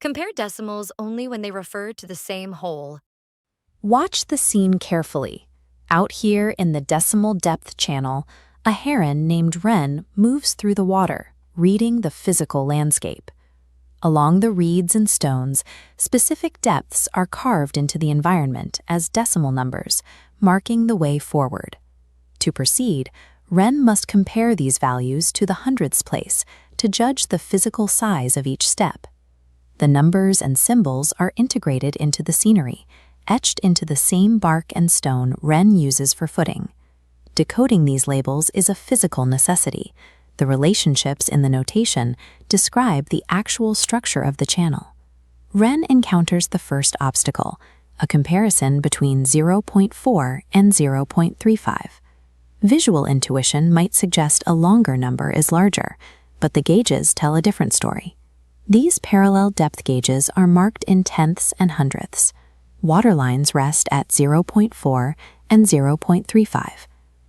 Compare decimals only when they refer to the same whole. Watch the scene carefully. Out here in the decimal depth channel, a heron named Wren moves through the water, reading the physical landscape. Along the reeds and stones, specific depths are carved into the environment as decimal numbers, marking the way forward. To proceed, Wren must compare these values to the hundredths place to judge the physical size of each step. The numbers and symbols are integrated into the scenery, etched into the same bark and stone Wren uses for footing. Decoding these labels is a physical necessity. The relationships in the notation describe the actual structure of the channel. Wren encounters the first obstacle, a comparison between 0.4 and 0.35. Visual intuition might suggest a longer number is larger, but the gauges tell a different story. These parallel depth gauges are marked in tenths and hundredths. Water lines rest at 0.4 and 0.35.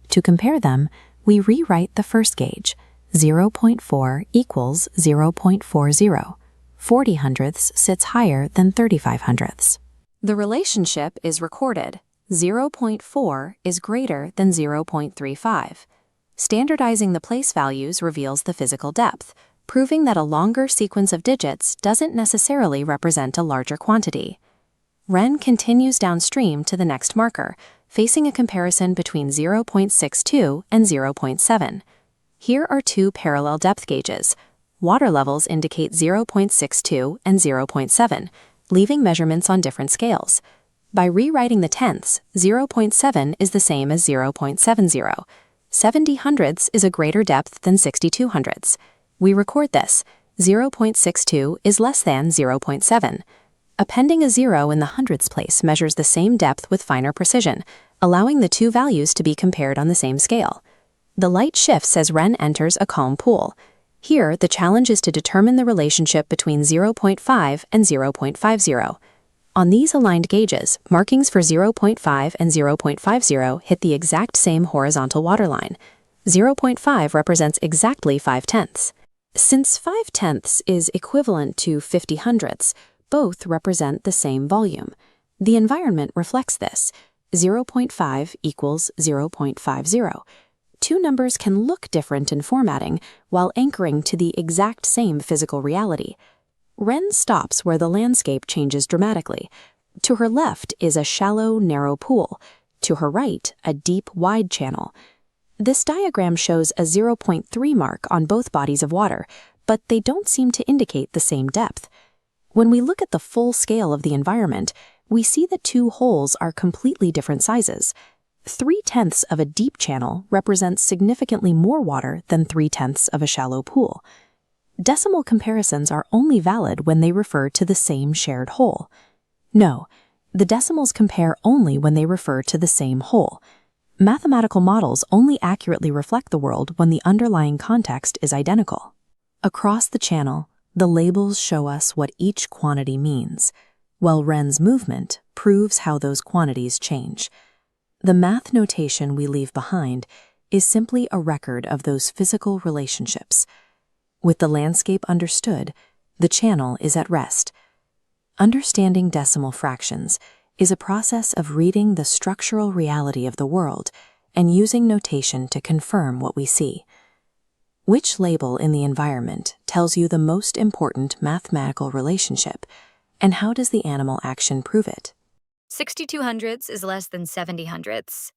To compare them, we rewrite the first gauge. 0.4 equals 0.40. 40 hundredths sits higher than 35 hundredths. The relationship is recorded. 0.4 is greater than 0.35. Standardizing the place values reveals the physical depth, proving that a longer sequence of digits doesn't necessarily represent a larger quantity. Wren continues downstream to the next marker, facing a comparison between 0.62 and 0.7. Here are two parallel depth gauges. Water levels indicate 0.62 and 0.7, leaving measurements on different scales. By rewriting the tenths, 0.7 is the same as 0.70. 70 hundredths is a greater depth than 62 hundredths. We record this. 0.62 is less than 0.7. Appending a 0 in the hundredths place measures the same depth with finer precision, allowing the two values to be compared on the same scale. The light shifts as Wren enters a calm pool. Here, the challenge is to determine the relationship between 0.5 and 0.50. On these aligned gauges, markings for 0.5 and 0.50 hit the exact same horizontal waterline. 0.5 represents exactly 5 tenths. Since 5 tenths is equivalent to 50 hundredths, both represent the same volume. The environment reflects this. 0.5 equals 0.50. Two numbers can look different in formatting while anchoring to the exact same physical reality. Wren stops where the landscape changes dramatically. To her left is a shallow, narrow pool. To her right, a deep, wide channel. This diagram shows a 0.3 mark on both bodies of water, but they don't seem to indicate the same depth. When we look at the full scale of the environment, we see that two holes are completely different sizes. 3 tenths of a deep channel represents significantly more water than 3 tenths of a shallow pool. Decimal comparisons are only valid when they refer to the same shared whole. No, the decimals compare only when they refer to the same whole. Mathematical models only accurately reflect the world when the underlying context is identical. Across the channel, the labels show us what each quantity means, while Wren's movement proves how those quantities change. The math notation we leave behind is simply a record of those physical relationships. With the landscape understood, the channel is at rest. Understanding decimal fractions is a process of reading the structural reality of the world and using notation to confirm what we see. Which label in the environment tells you the most important mathematical relationship, and how does the animal action prove it? 62 hundredths is less than 70 hundredths.